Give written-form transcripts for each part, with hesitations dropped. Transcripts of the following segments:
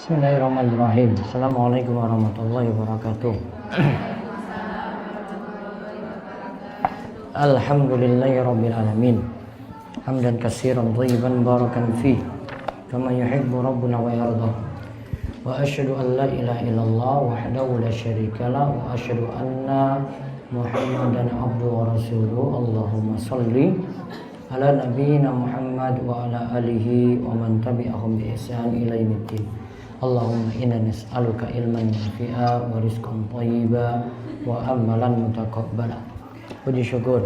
Bismillahirrahmanirrahim. Assalamualaikum warahmatullahi wabarakatuh. Alhamdulillahirabbil alamin. Hamdan katsiran thayyiban barakan fi kama yuhibbu rabbuna wa yarda. Wa asyhadu an la ilaha illallah wahdahu la syarika lah wa asyhadu anna Muhammadan abduhu wa rasuluhu. Allahumma shalli ala nabiyyina Muhammad wa ala alihi wa man tabi'ahum bi ihsan ila yaumiddin. Allahumma inna nas'aluka ilman nafi'a wa rizqan thayyiba wa amalan mutaqabbala. Puji syukur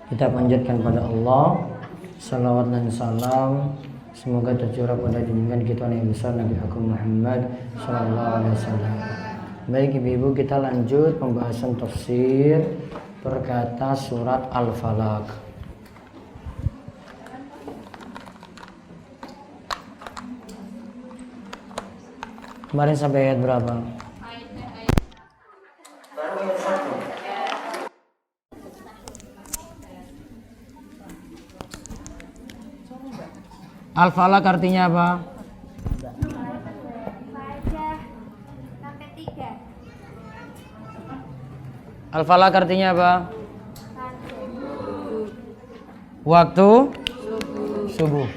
kita panjatkan pada Allah, salawat dan salam semoga tercurah pada junjungan kita yang besar Nabi Agung Muhammad sallallahu alaihi wasallam. Baik ibu-ibu, kita lanjut pembahasan tafsir perkata surat Al-Falaq. Kemarin sampai ayat berapa? Baru ayat 1. Al-Falaq artinya apa? Al-Falaq artinya apa? Waktu subuh.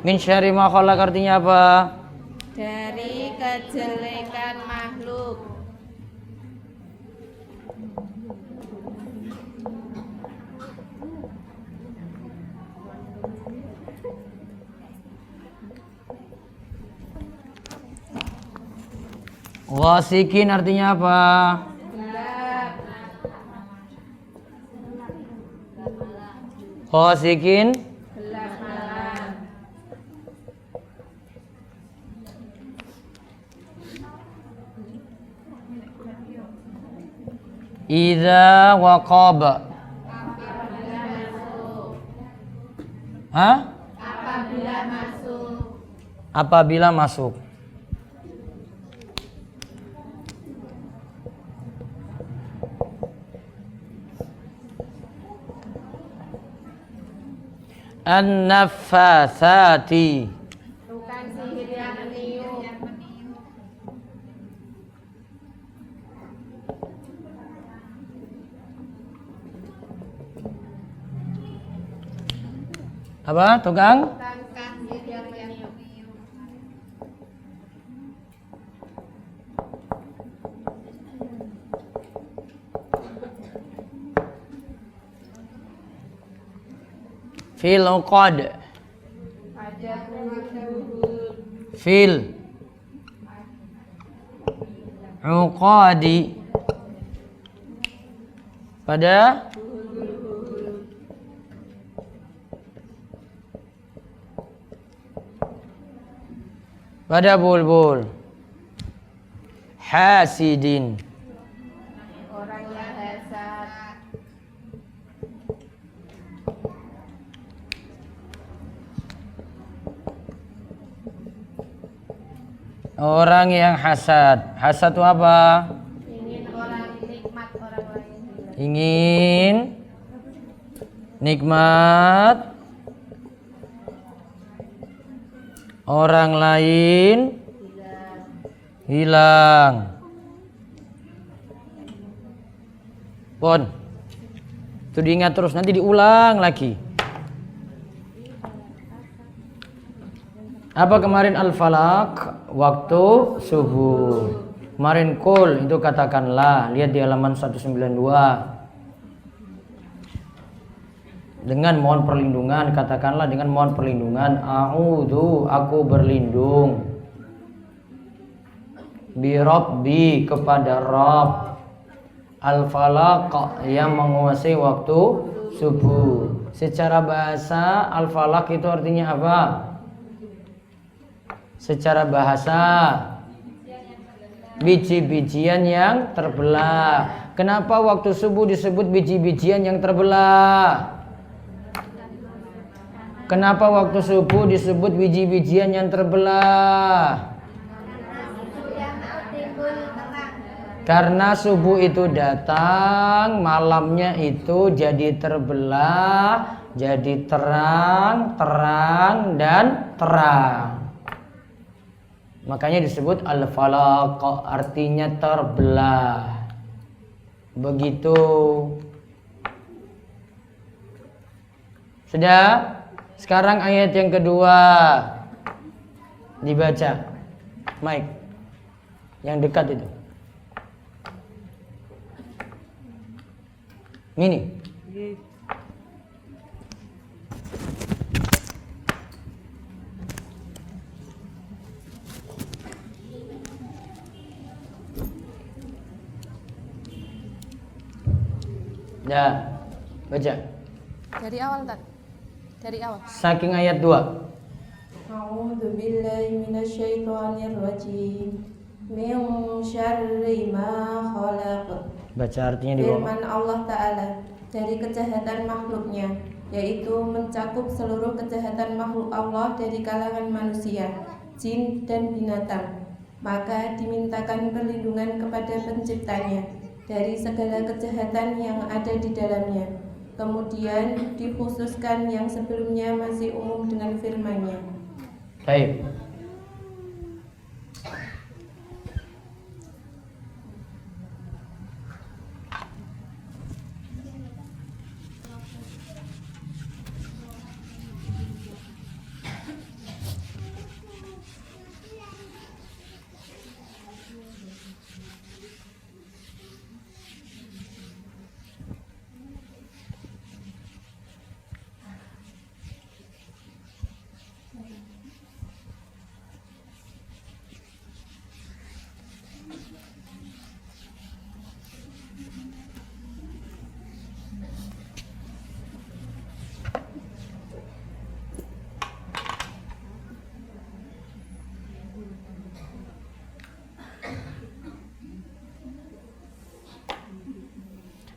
Min syarri ma khalaq artinya apa? Dari kejelekan makhluk. Wasikin artinya apa? Gelap. Wasikin Gelap malam. Idza waqaba. Hah? Apabila masuk. Apabila masuk. An-naffatsati. Tukang sihir yang meniup. Apa? Tukang? Tukang sihir yang meniup. Fil uqad. Pada bulan duhur. Fil uqadi. Pada bulbul. Hasidin. Orang yang hasad. Orang yang hasad. Hasad itu apa? Ingin orang nikmat orang lain hilang. Ingin nikmat orang lain hilang. Pon, itu diingat terus, nanti diulang lagi. Apa kemarin Al-Falaq? Waktu subuh. Kemarin Qul itu katakanlah, lihat di halaman 192. Dengan mohon perlindungan, katakanlah dengan mohon perlindungan, a'udzu, aku berlindung, bi rabbi, kepada Rabb, Al-Falaq, yang menguasai waktu subuh. Secara bahasa Al-Falaq itu artinya apa? Secara bahasa biji-bijian yang terbelah. Kenapa waktu subuh disebut biji-bijian yang terbelah? Kenapa waktu subuh disebut biji-bijian yang terbelah? Karena subuh itu datang, malamnya itu jadi terbelah, jadi terang, terang, dan terang. Makanya disebut al-falaq, artinya terbelah. Begitu. Sudah? Sekarang ayat yang kedua dibaca. Mike, yang dekat itu. Ini. Ya, baca. Dari awal Tan. Dari awal. Saking ayat 2. A'udzu billahi minasyaitonir rajim. Min syarri ma khalaq. Baca artinya di bawah. Firman Allah Ta'ala dari kejahatan makhluknya, yaitu mencakup seluruh kejahatan makhluk Allah dari kalangan manusia, jin dan binatang. Maka dimintakan perlindungan kepada penciptanya dari segala kejahatan yang ada di dalamnya. Kemudian dikhususkan yang sebelumnya masih umum dengan firman-Nya. Baik.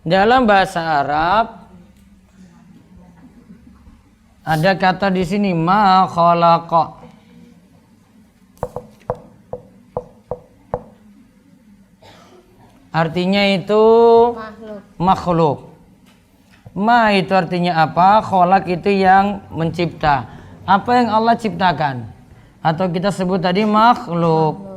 Dalam bahasa Arab ada kata di sini ma khalaqa. Artinya itu makhluk. Ma itu artinya apa? Khalaq itu yang mencipta. Apa yang Allah ciptakan? Atau kita sebut tadi makhluk.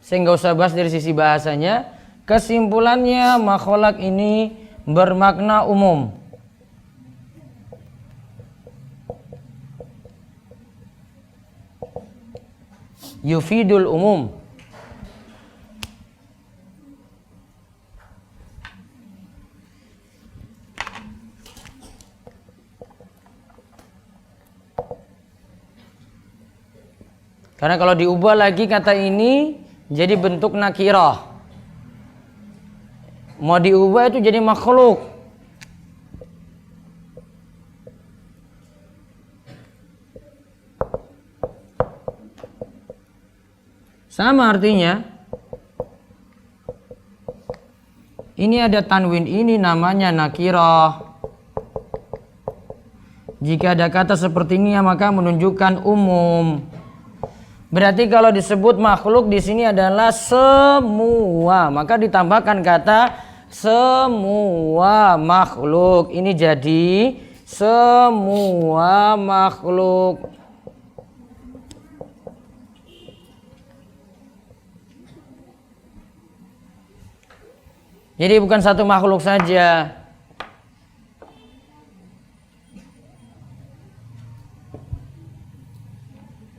Saya nggak usah bahas dari sisi bahasanya. Kesimpulannya makhluk ini bermakna umum. Yufidul umum. Karena kalau diubah lagi kata ini jadi bentuk nakirah. Mau diubah itu jadi makhluk. Sama artinya. Ini ada tanwin, ini namanya nakirah. Jika ada kata seperti ini maka menunjukkan umum. Berarti kalau disebut makhluk di sini adalah semua, maka ditambahkan kata semua makhluk. Ini jadi semua makhluk. Jadi bukan satu makhluk saja.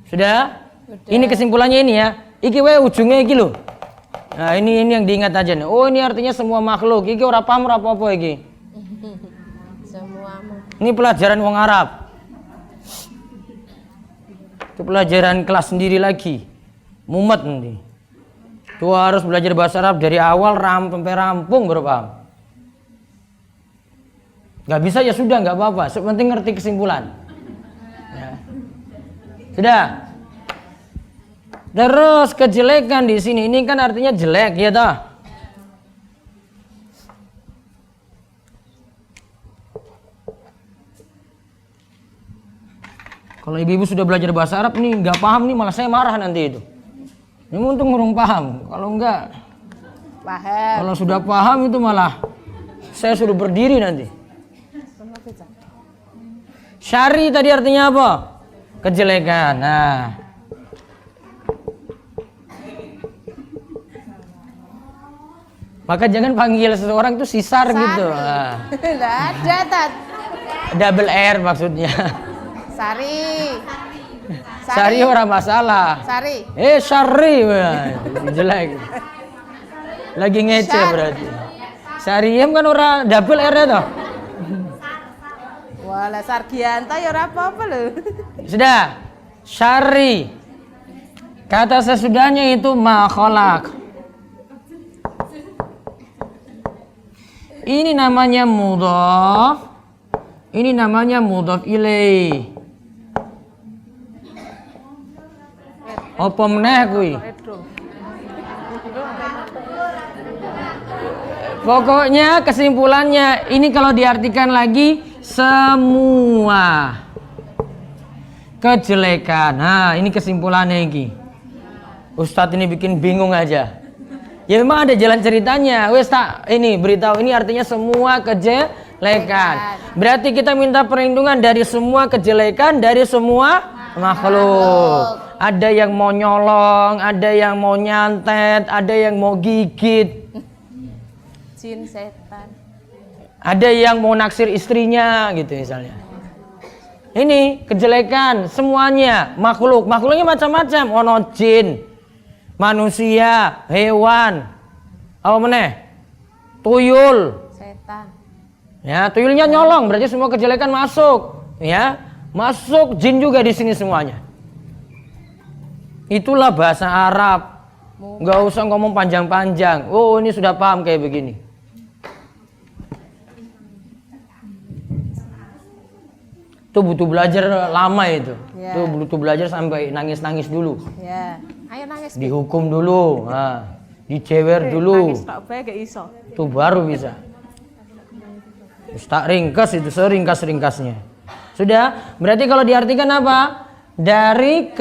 Sudah? Ini kesimpulannya ini ya. Iki wae ujungnya iki lho. Nah, ini yang diingat aja nih. Oh, ini artinya semua makhluk. Iki ora paham ora apa-apa iki. Semua Ini pelajaran wong Arab. Itu pelajaran kelas sendiri lagi. Mumet nanti. Tuh harus belajar bahasa Arab dari awal sampai rampung baru paham. Gak bisa ya sudah, gak apa-apa. Sepenting ngerti kesimpulan. Ya. Sudah. Terus kejelekan di sini ini kan artinya jelek ya toh. Kalau ibu-ibu sudah belajar bahasa Arab nih nggak paham nih malah saya marah nanti itu. Ini untung ngurung paham. Kalau enggak, Paham. kalau sudah paham itu malah saya suruh berdiri nanti. Syari tadi artinya apa? Kejelekan. Nah. Maka jangan panggil seseorang itu sisar gitu. Nah. Enggak ada, Tat. Double R maksudnya. Sari. Sari orang masalah. Sari. Syari. Wah, jelek. Lagi ngece Syar. berarti. Sariem kan orang double R itu. Wala Sargianto ya ora apa-apa lho. Sudah. Syari. Kata sesudahnya itu ma khalaq. Ini namanya mudhaf. Ini namanya mudhaf ilaih. Apa meneh kuwi? Pokoknya kesimpulannya ini kalau diartikan lagi semua kejelekan. Nah, ini kesimpulannya iki. Ustadz ini bikin bingung aja. Ya memang ada jalan ceritanya. Wes tak ini beritahu ini artinya semua kejelekan. Berarti kita minta perlindungan dari semua kejelekan dari semua makhluk. Ada yang mau nyolong, ada yang mau nyantet, ada yang mau gigit. Jin setan. Ada yang mau naksir istrinya gitu misalnya. Ini kejelekan semuanya makhluk. Makhluknya macam-macam. Ono jin, manusia, hewan, apa meneh? Tuyul. Setan. Ya, tuyulnya nyolong berarti semua kejelekan masuk. Ya, masuk jin juga di sini semuanya. Itulah bahasa Arab. Nggak usah ngomong panjang-panjang. Oh, ini sudah paham kayak begini. Itu butuh belajar lama itu. Ya. Itu butuh belajar sampai nangis-nangis dulu. Ya. Ayo nangis. Dihukum dulu. Nah, dicewer dulu. Nangis tak bae gak iso. Itu baru bisa. Terus tak ringkas itu seringkas-ringkasnya. Sudah, berarti kalau diartikan apa? Dari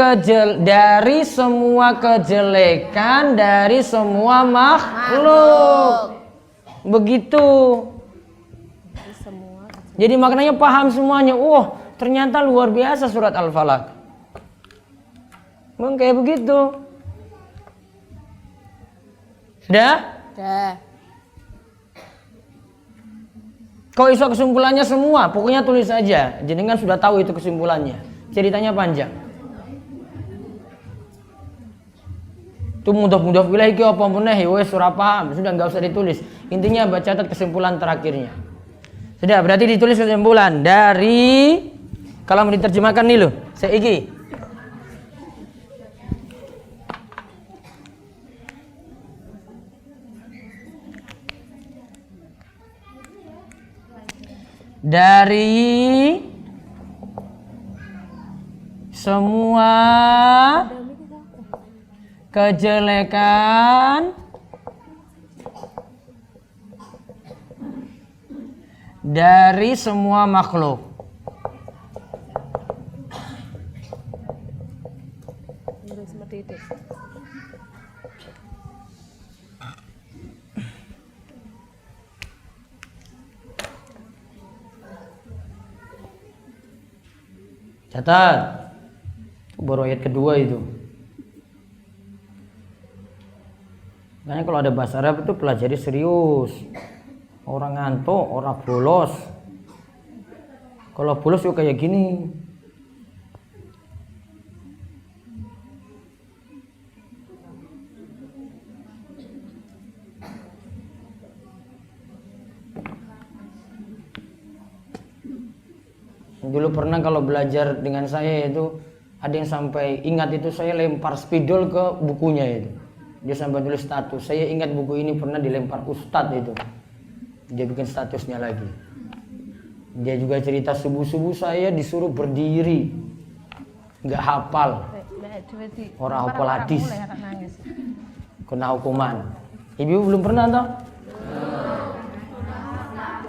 semua kejelekan dari semua makhluk. Begitu. Jadi maknanya paham semuanya. Oh, ternyata luar biasa surat Al-Falaq. Memang kayak begitu. Sudah? Dah. Kau iso kesimpulannya semua, pokoknya tulis saja. Jenengan sudah tahu itu kesimpulannya. Ceritanya panjang. Itu mudah-mudah wilayah iki apa meneh wis ora paham, sudah enggak usah ditulis. Intinya baca catat kesimpulan terakhirnya. Sudah, berarti ditulis kesimpulan dari kalau mau diterjemahkan nih loh. Seiki. Dari semua kejelekan dari semua makhluk. Catat. Baru ayat kedua itu. Makanya kalau ada bahasa Arab itu pelajari serius. Orang ngantuk, orang bolos. Kalau bolos juga kayak gini. Dulu pernah kalau belajar dengan saya itu ada yang sampai ingat itu saya lempar spidol ke bukunya itu. Dia sampai tulis status. Saya ingat buku ini pernah dilempar ustadz itu. Dia bikin statusnya lagi. Dia juga cerita subuh-subuh saya disuruh berdiri. nggak hafal, orang hafal hadis, kena hukuman. Ibu belum pernah toh?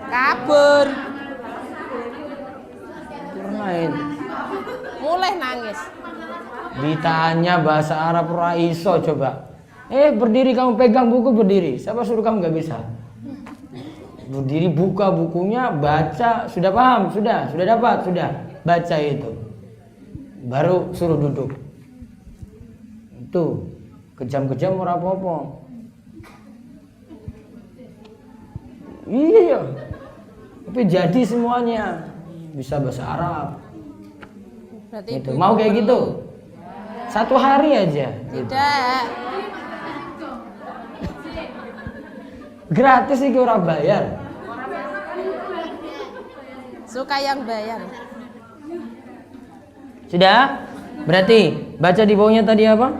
Kabur. Pernah itu. Mulai nangis. Ditanya bahasa Arab ora iso coba. Berdiri kamu pegang buku berdiri. Siapa suruh kamu nggak bisa? Berdiri buka bukunya, baca, sudah paham, sudah dapat, sudah baca itu. Baru suruh duduk. Itu kejam-kejam ora apa-apa. Iya. Tapi jadi semuanya bisa bahasa Arab. Berarti Itu mau kayak gitu. Satu hari aja. Tidak. Gratis sih orang bayar. Suka yang bayar. Sudah? Berarti baca di bawahnya tadi apa?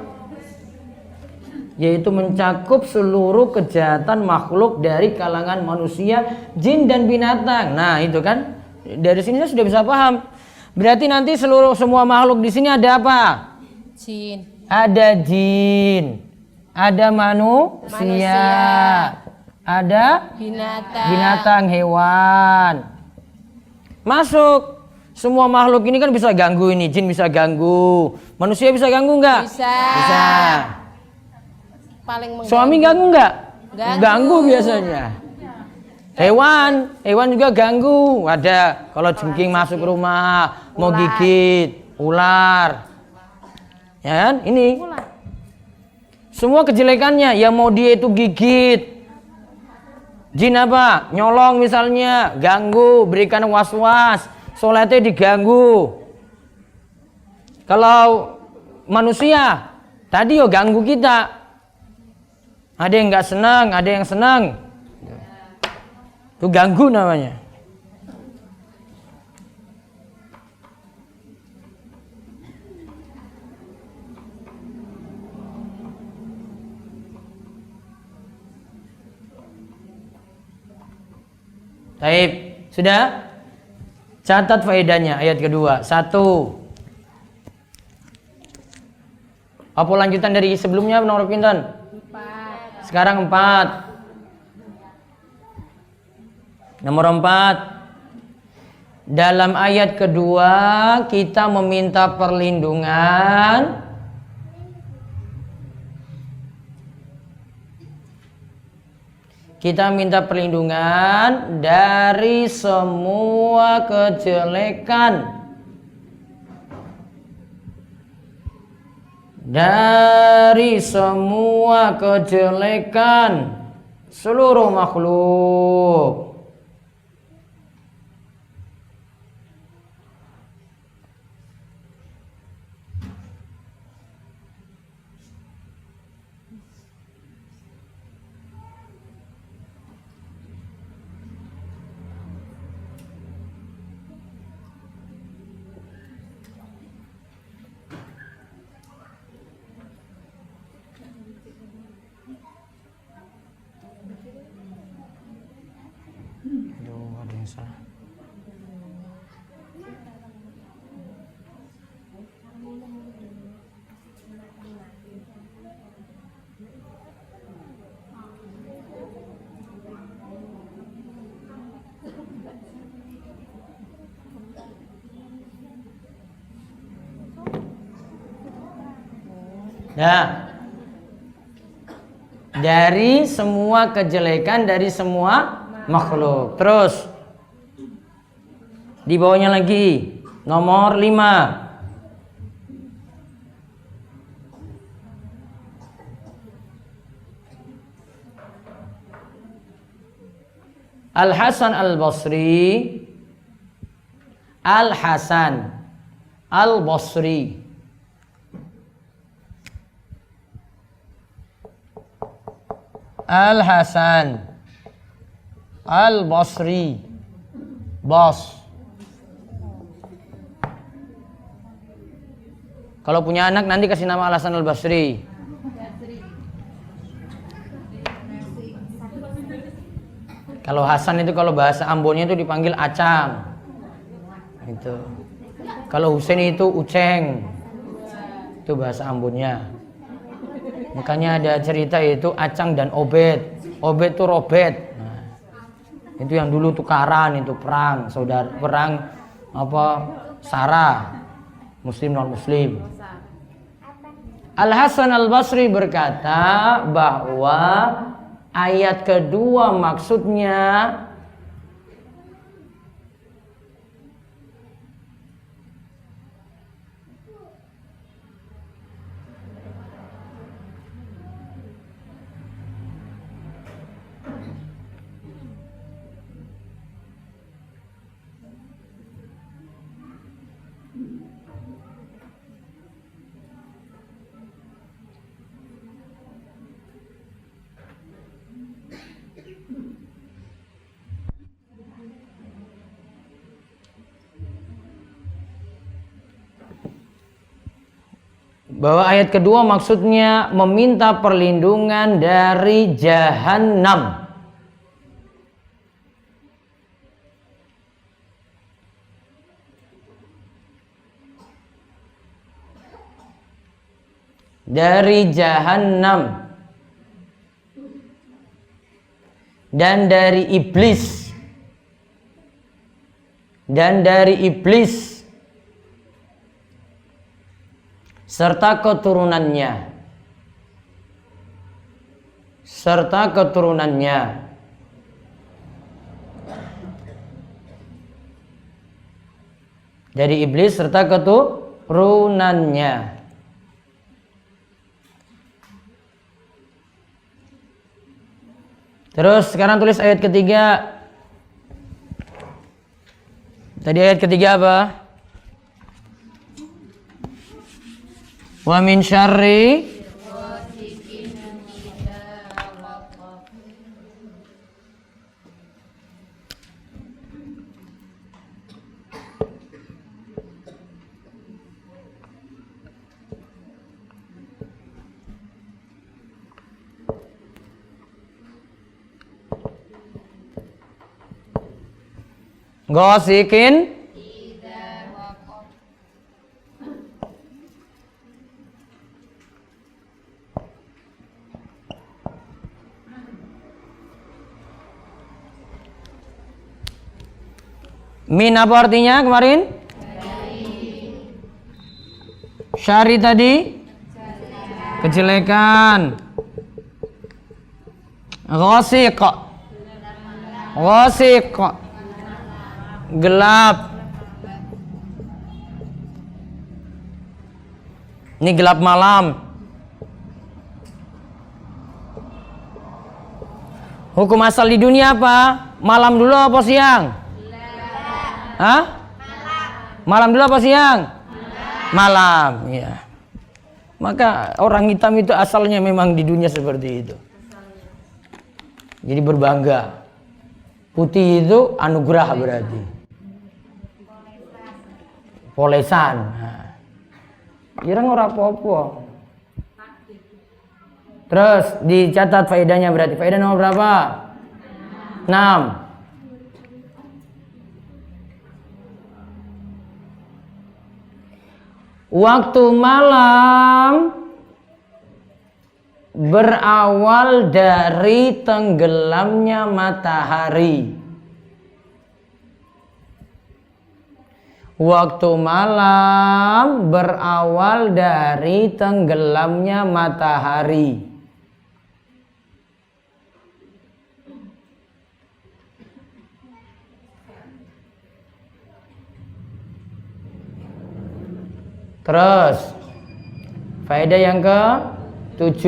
Yaitu mencakup seluruh kejahatan makhluk dari kalangan manusia, jin dan binatang. Nah, itu kan dari sini saya sudah bisa paham. Berarti nanti semua makhluk di sini ada apa? Jin. Ada jin, ada manusia. Ada binatang, hewan. Masuk. Semua makhluk ini kan bisa ganggu ini. Jin bisa ganggu. Manusia bisa ganggu nggak? Bisa. Paling mengganggu. Suami ganggu nggak? Ganggu biasanya. Hewan juga ganggu. Ada kalau jengking masuk rumah, mau gigit, ular. Ya kan? Ini. Semua kejelekannya, yang mau dia itu gigit. Jin apa? Nyolong misalnya, ganggu, berikan was-was, sholatnya diganggu. Kalau manusia, tadi ganggu kita. Ada yang nggak senang, ada yang senang. Itu ganggu namanya. Baik, sudah? Catat faedahnya ayat kedua. 1. Apa lanjutan dari sebelumnya nomor pinten? 4. Sekarang 4. Nomor 4. Dalam ayat kedua kita meminta perlindungan dari semua kejelekan, seluruh makhluk. Ada yang salah. Nah, dari semua kejelekan dari semua makhluk. Terus di bawahnya lagi nomor 5. Al-Hasan Al-Basri. Al-Hasan Al-Basri. Al-Hasan Al-Basri. Bos. Kalau punya anak nanti kasih nama Al-Hasan Al-Basri. Kalau Hasan itu kalau bahasa Ambonnya itu dipanggil Acang. Itu. Kalau Husain itu Uceng. Itu bahasa Ambonnya. Makanya ada cerita itu Acang dan Obed. Obed itu Robet. Nah, itu yang dulu tukaran, itu perang, saudara perang apa Sarah, Muslim non Muslim. Al Hasan Al Basri berkata bahwa ayat kedua maksudnya bahwa ayat kedua maksudnya meminta perlindungan dari jahanam. Dari jahanam dan dari iblis serta keturunannya dari iblis serta keturunannya. Terus sekarang tulis ayat ketiga. Tadi ayat ketiga apa? Wa min syarri Ghasikin min apa artinya kemarin? Syari tadi kejelekan. Ghasiq gelap. Ini gelap malam. Hukum asal di dunia apa? Malam dulu apa siang? Hah? Malam dulu apa siang? Malam, ya. Maka orang hitam itu asalnya memang di dunia seperti itu. Jadi berbangga. Putih itu anugerah berarti. Polesan. Kira ora apa-apa. Terus dicatat faedahnya berarti. Faedah nomor berapa? 6. Waktu malam berawal dari tenggelamnya matahari. Waktu malam berawal dari tenggelamnya matahari. Terus faedah yang ke-7.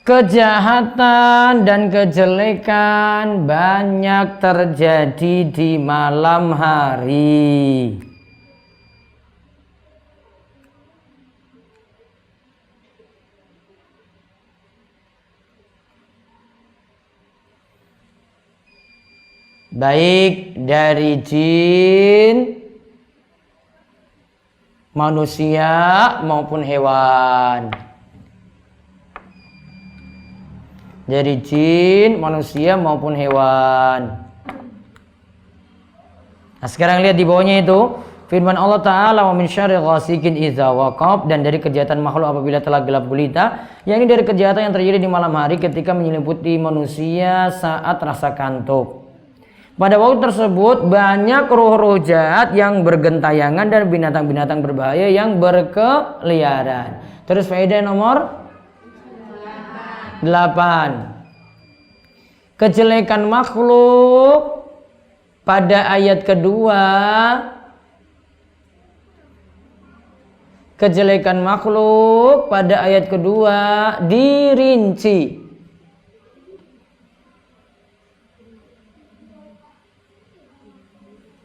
Kejahatan dan kejelekan banyak terjadi di malam hari. Baik dari jin, manusia maupun hewan. Dari jin, manusia maupun hewan. Nah, sekarang lihat di bawahnya itu firman Allah Ta'ala, wa min syarri ghasikin idza waqab, dan dari kejahatan makhluk apabila telah gelap gulita, yakni dari kejahatan yang terjadi di malam hari ketika menyelimuti manusia saat rasa kantuk. Pada waktu tersebut banyak roh-roh jahat yang bergentayangan dan binatang-binatang berbahaya yang berkeliaran. Terus faedah nomor 8. Kejelekan makhluk pada ayat kedua. Kejelekan makhluk pada ayat kedua dirinci.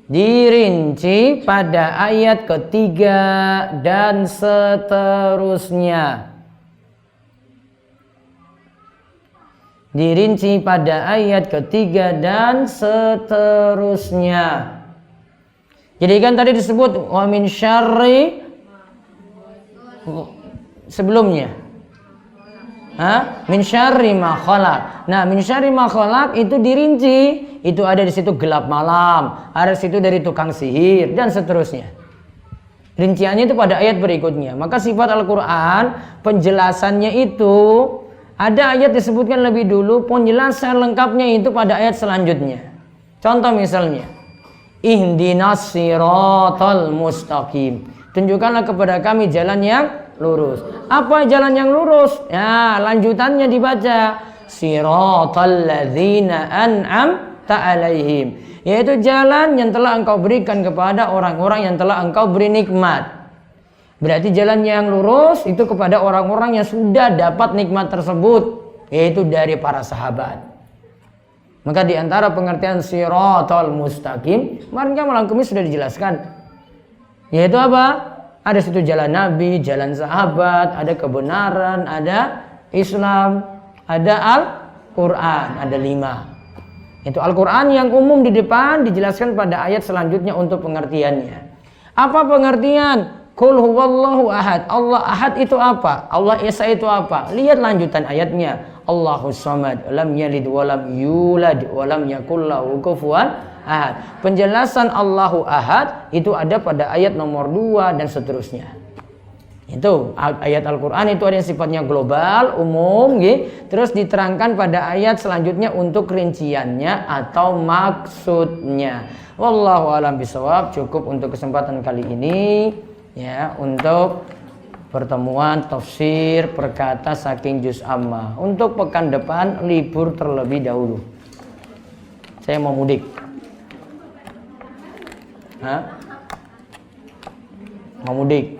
Dirinci pada ayat ketiga dan seterusnya. Dirinci pada ayat ketiga dan seterusnya. Jadi kan tadi disebut wa min syarri sebelumnya. Min syarri ma khalaq. Nah, min syarri ma khalaq itu dirinci. Itu ada di situ gelap malam, ada di situ dari tukang sihir dan seterusnya. Rinciannya itu pada ayat berikutnya. Maka sifat Al-Qur'an penjelasannya itu ada ayat disebutkan lebih dulu, penjelasan lengkapnya itu pada ayat selanjutnya. Contoh misalnya, ihdinas siratal mustaqim. Tunjukkanlah kepada kami jalan yang lurus. Apa jalan yang lurus? Ya, lanjutannya dibaca. Siratal ladzina an'amta alaihim. Yaitu jalan yang telah engkau berikan kepada orang-orang yang telah engkau beri nikmat. Berarti jalan yang lurus itu kepada orang-orang yang sudah dapat nikmat tersebut, yaitu dari para sahabat. Maka di antara pengertian siratal mustaqim, kemarin kan malam Kamis sudah dijelaskan. Yaitu apa? Ada situ jalan Nabi, jalan sahabat, ada kebenaran, ada Islam, ada Al-Quran, ada 5. Itu Al-Quran yang umum di depan dijelaskan pada ayat selanjutnya untuk pengertiannya. Apa pengertian? Qul huwallahu ahad. Allah ahad itu apa? Allah Esa itu apa? Lihat lanjutan ayatnya. Allahus samad, lam yalid walam yulad walam yakul lahu kufuwan ahad. Penjelasan Allahu ahad itu ada pada ayat nomor 2 dan seterusnya. Itu ayat Al-Quran itu ada yang sifatnya global, umum, gitu. Terus diterangkan pada ayat selanjutnya untuk rinciannya atau maksudnya. Wallahu a'lam bishawab. Cukup untuk kesempatan kali ini. Ya, untuk pertemuan tafsir perkata saking juz amma. Untuk pekan depan libur terlebih dahulu. Saya mau mudik. Mau mudik.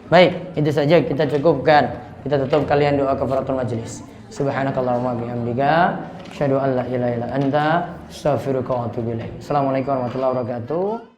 Baik, itu saja kita cukupkan. Kita tutup kalian doa kafaratul majelis. Subhanakallahumma bihamdika asyhadu an la ilaha illa anta astaghfiruka wa atubu ilaik. Assalamualaikum warahmatullahi wabarakatuh.